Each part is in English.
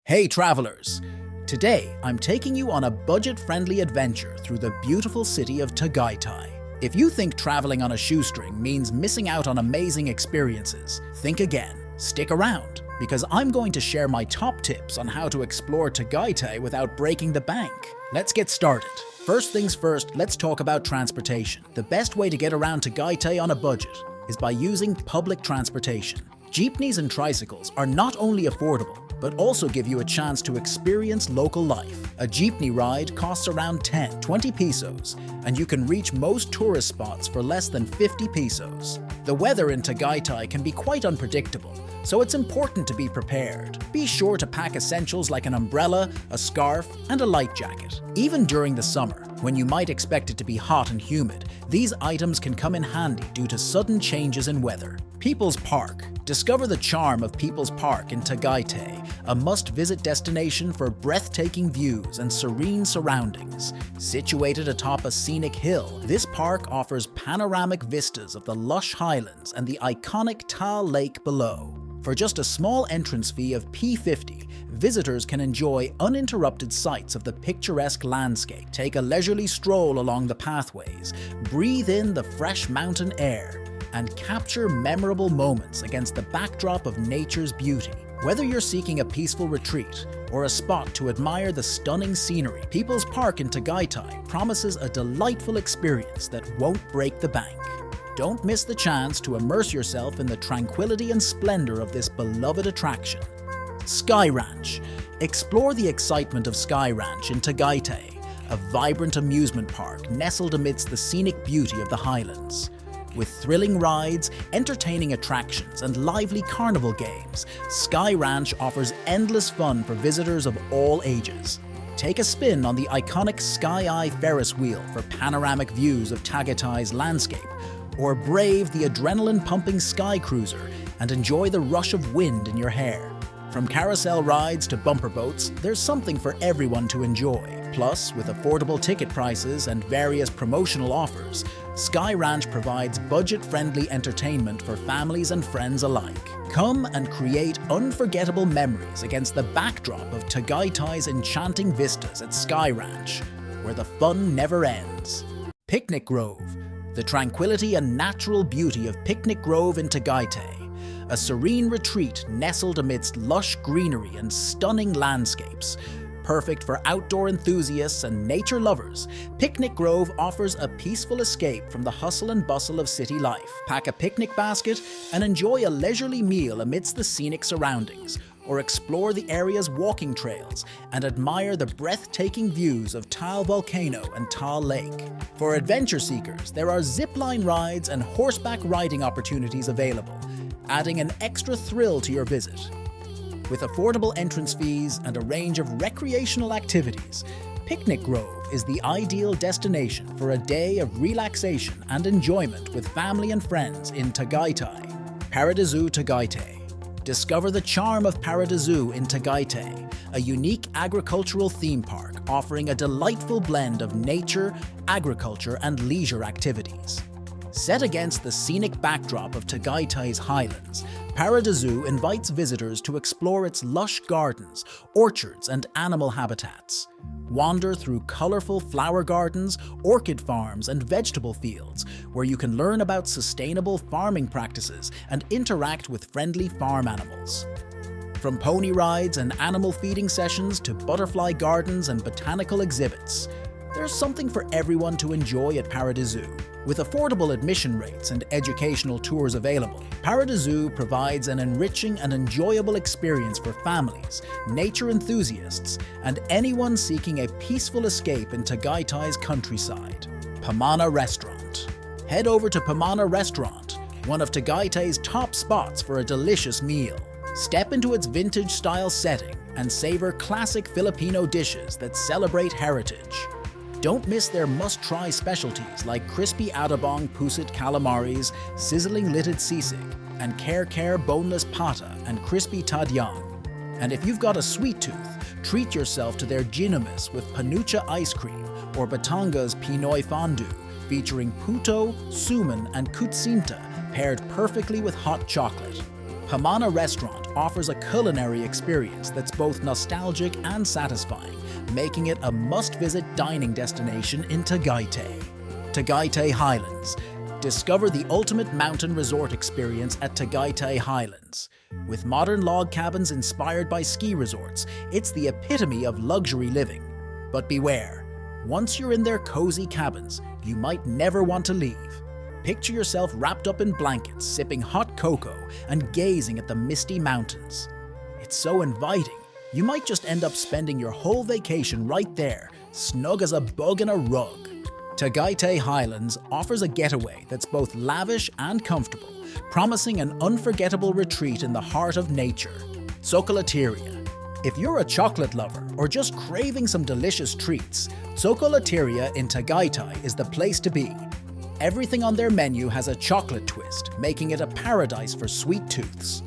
Hey travelers! Today, I'm taking you on a budget-friendly adventure through the beautiful city of Tagaytay. If you think traveling on a shoestring means missing out on amazing experiences, think again. Stick around, because I'm going to share my top tips on how to explore Tagaytay without breaking the bank. Let's get started. First things first, let's talk about transportation. The best way to get around Tagaytay on a budget is by using public transportation. Jeepneys and tricycles are not only affordable, but also give you a chance to experience local life. A jeepney ride costs around 10-20 pesos, and you can reach most tourist spots for less than 50 pesos. The weather in Tagaytay can be quite unpredictable, so it's important to be prepared. Be sure to pack essentials like an umbrella, a scarf, and a light jacket. Even during the summer, when you might expect it to be hot and humid, these items can come in handy due to sudden changes in weather. People's Park. Discover the charm of People's Park in Tagaytay, a must-visit destination for breathtaking views and serene surroundings. Situated atop a scenic hill, this park offers panoramic vistas of the lush highlands and the iconic Taal Lake below. For just a small entrance fee of P50, visitors can enjoy uninterrupted sights of the picturesque landscape, take a leisurely stroll along the pathways, breathe in the fresh mountain air, and capture memorable moments against the backdrop of nature's beauty. Whether you're seeking a peaceful retreat or a spot to admire the stunning scenery, People's Park in Tagaytay promises a delightful experience that won't break the bank. Don't miss the chance to immerse yourself in the tranquility and splendor of this beloved attraction. Sky Ranch. Explore the excitement of Sky Ranch in Tagaytay, a vibrant amusement park nestled amidst the scenic beauty of the highlands. With thrilling rides, entertaining attractions, and lively carnival games, Sky Ranch offers endless fun for visitors of all ages. Take a spin on the iconic Sky Eye Ferris wheel for panoramic views of Tagaytay's landscape, or brave the adrenaline-pumping Sky Cruiser and enjoy the rush of wind in your hair. From carousel rides to bumper boats, there's something for everyone to enjoy. Plus, with affordable ticket prices and various promotional offers, Sky Ranch provides budget-friendly entertainment for families and friends alike. Come and create unforgettable memories against the backdrop of Tagaytay's enchanting vistas at Sky Ranch, where the fun never ends. Picnic Grove. The tranquility and natural beauty of Picnic Grove in Tagaytay, a serene retreat nestled amidst lush greenery and stunning landscapes. Perfect for outdoor enthusiasts and nature lovers, Picnic Grove offers a peaceful escape from the hustle and bustle of city life. Pack a picnic basket and enjoy a leisurely meal amidst the scenic surroundings, or explore the area's walking trails and admire the breathtaking views of Taal Volcano and Taal Lake. For adventure seekers, there are zipline rides and horseback riding opportunities available, adding an extra thrill to your visit. With affordable entrance fees and a range of recreational activities, Picnic Grove is the ideal destination for a day of relaxation and enjoyment with family and friends in Tagaytay. Paradisu Tagaytay. Discover the charm of Paradisu in Tagaytay, a unique agricultural theme park offering a delightful blend of nature, agriculture, and leisure activities. Set against the scenic backdrop of Tagaytay's highlands, Paradisu invites visitors to explore its lush gardens, orchards, and animal habitats. Wander through colorful flower gardens, orchid farms, and vegetable fields, where you can learn about sustainable farming practices and interact with friendly farm animals. From pony rides and animal feeding sessions to butterfly gardens and botanical exhibits, there's something for everyone to enjoy at Paradisu. With affordable admission rates and educational tours available, Paradisu provides an enriching and enjoyable experience for families, nature enthusiasts, and anyone seeking a peaceful escape in Tagaytay's countryside. Pamana Restaurant. Head over to Pamana Restaurant, one of Tagaytay's top spots for a delicious meal. Step into its vintage-style setting and savor classic Filipino dishes that celebrate heritage. Don't miss their must-try specialties like crispy adobong pusit calamaris, sizzling litted sisig, and care boneless pata and crispy tadyang. And if you've got a sweet tooth, treat yourself to their ginamis with panucha ice cream or Batangas Pinoy fondue, featuring puto, suman, and kutsinta paired perfectly with hot chocolate. Pamana Restaurant offers a culinary experience that's both nostalgic and satisfying, making it a must-visit dining destination in Tagaytay. Tagaytay Highlands. Discover the ultimate mountain resort experience at Tagaytay Highlands. With modern log cabins inspired by ski resorts, it's the epitome of luxury living. But beware, once you're in their cozy cabins, you might never want to leave. Picture yourself wrapped up in blankets, sipping hot cocoa, and gazing at the misty mountains. It's so inviting, you might just end up spending your whole vacation right there, snug as a bug in a rug. Tagaytay Highlands offers a getaway that's both lavish and comfortable, promising an unforgettable retreat in the heart of nature. Chocolateria. If you're a chocolate lover or just craving some delicious treats, Chocolateria in Tagaytay is the place to be. Everything on their menu has a chocolate twist, making it a paradise for sweet tooths.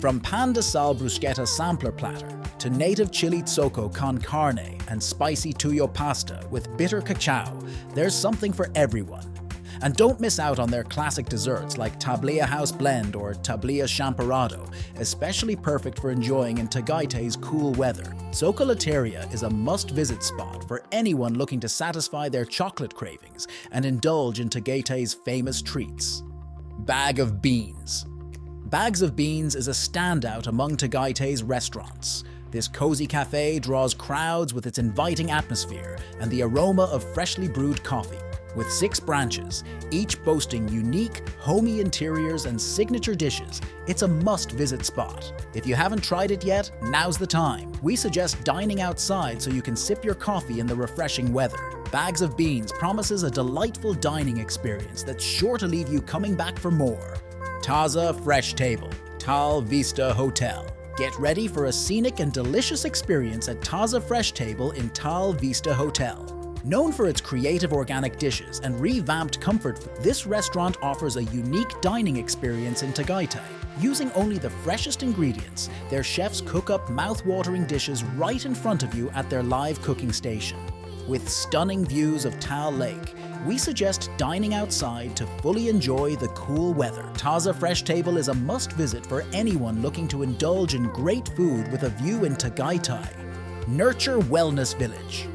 From pan de sal bruschetta sampler platter to native chili zoco con carne and spicy tuyo pasta with bitter cacao, there's something for everyone. And don't miss out on their classic desserts like tablilla house blend or tablilla champorado, especially perfect for enjoying in Tagaytay's cool weather. Chocolateria is a must-visit spot for anyone looking to satisfy their chocolate cravings and indulge in Tagaytay's famous treats. Bag of Beans. Bags of Beans is a standout among Tagaytay's restaurants. This cozy cafe draws crowds with its inviting atmosphere and the aroma of freshly brewed coffee. With 6 branches, each boasting unique, homey interiors and signature dishes, it's a must-visit spot. If you haven't tried it yet, now's the time. We suggest dining outside so you can sip your coffee in the refreshing weather. Bags of Beans promises a delightful dining experience that's sure to leave you coming back for more. Taza Fresh Table, Tal Vista Hotel. Get ready for a scenic and delicious experience at Taza Fresh Table in Tal Vista Hotel. Known for its creative organic dishes and revamped comfort food, this restaurant offers a unique dining experience in Tagaytay. Using only the freshest ingredients, their chefs cook up mouth-watering dishes right in front of you at their live cooking station. With stunning views of Tal Lake, we suggest dining outside to fully enjoy the cool weather. Taza Fresh Table is a must-visit for anyone looking to indulge in great food with a view in Tagaytay. Nurture Wellness Village.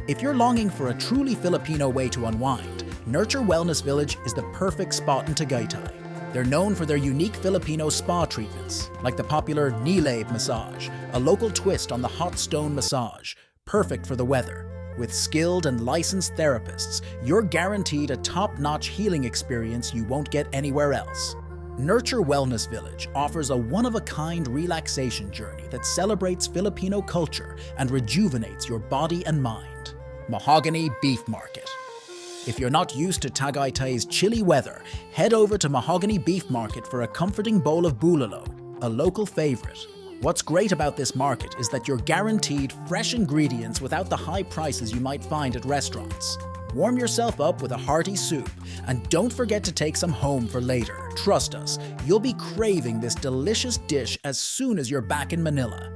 If you're longing for a truly Filipino way to unwind, Nurture Wellness Village is the perfect spot in Tagaytay. They're known for their unique Filipino spa treatments, like the popular Nilabe massage, a local twist on the hot stone massage, perfect for the weather. With skilled and licensed therapists, you're guaranteed a top-notch healing experience you won't get anywhere else. Nurture Wellness Village offers a one-of-a-kind relaxation journey that celebrates Filipino culture and rejuvenates your body and mind. Mahogany Beef Market. If you're not used to Tagaytay's chilly weather, head over to Mahogany Beef Market for a comforting bowl of bulalo, a local favorite. What's great about this market is that you're guaranteed fresh ingredients without the high prices you might find at restaurants. Warm yourself up with a hearty soup, and don't forget to take some home for later. Trust us, you'll be craving this delicious dish as soon as you're back in Manila.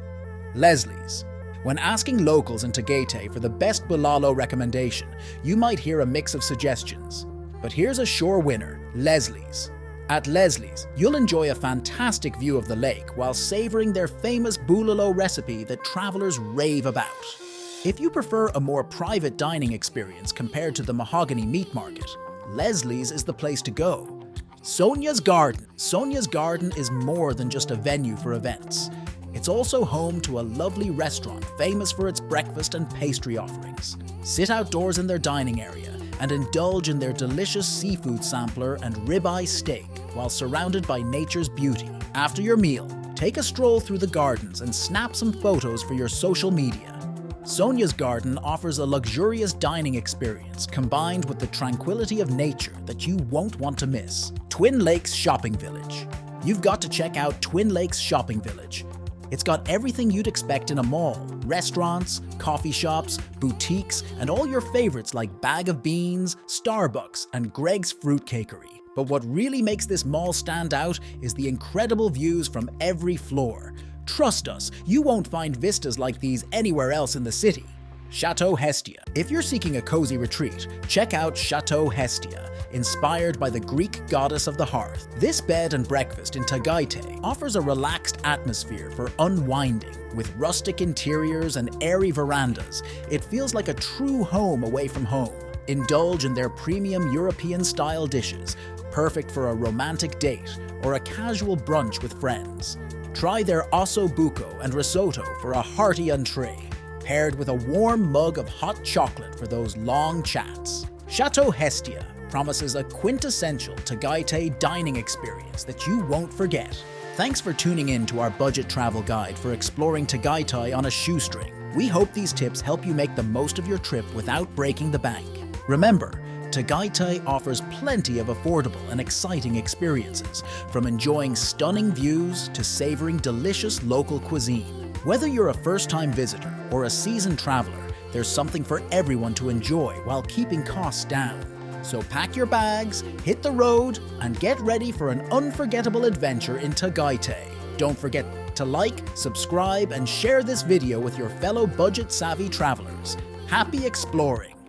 Leslie's. When asking locals in Tagaytay for the best bulalo recommendation, you might hear a mix of suggestions. But here's a sure winner, Leslie's. At Leslie's, you'll enjoy a fantastic view of the lake while savoring their famous bulalo recipe that travelers rave about. If you prefer a more private dining experience compared to the Mahogany Meat Market, Leslie's is the place to go. Sonia's Garden. Sonia's Garden is more than just a venue for events. It's also home to a lovely restaurant famous for its breakfast and pastry offerings. Sit outdoors in their dining area and indulge in their delicious seafood sampler and ribeye steak while surrounded by nature's beauty. After your meal, take a stroll through the gardens and snap some photos for your social media. Sonia's Garden offers a luxurious dining experience combined with the tranquility of nature that you won't want to miss. Twin Lakes Shopping Village. You've got to check out Twin Lakes Shopping Village. It's got everything you'd expect in a mall: restaurants, coffee shops, boutiques, and all your favorites like Bag of Beans, Starbucks, and Greg's Fruit Cakery. But what really makes this mall stand out is the incredible views from every floor. Trust us, you won't find vistas like these anywhere else in the city. Chateau Hestia. If you're seeking a cozy retreat, check out Chateau Hestia, inspired by the Greek goddess of the hearth. This bed and breakfast in Tagaytay offers a relaxed atmosphere for unwinding. With rustic interiors and airy verandas, it feels like a true home away from home. Indulge in their premium European-style dishes, perfect for a romantic date or a casual brunch with friends. Try their osso buco and risotto for a hearty entree, paired with a warm mug of hot chocolate for those long chats. Chateau Hestia promises a quintessential Tagaytay dining experience that you won't forget. Thanks for tuning in to our budget travel guide for exploring Tagaytay on a shoestring. We hope these tips help you make the most of your trip without breaking the bank. Remember, Tagaytay offers plenty of affordable and exciting experiences, from enjoying stunning views to savoring delicious local cuisine. Whether you're a first-time visitor or a seasoned traveler, there's something for everyone to enjoy while keeping costs down. So pack your bags, hit the road, and get ready for an unforgettable adventure in Tagaytay. Don't forget to like, subscribe, and share this video with your fellow budget-savvy travelers. Happy exploring!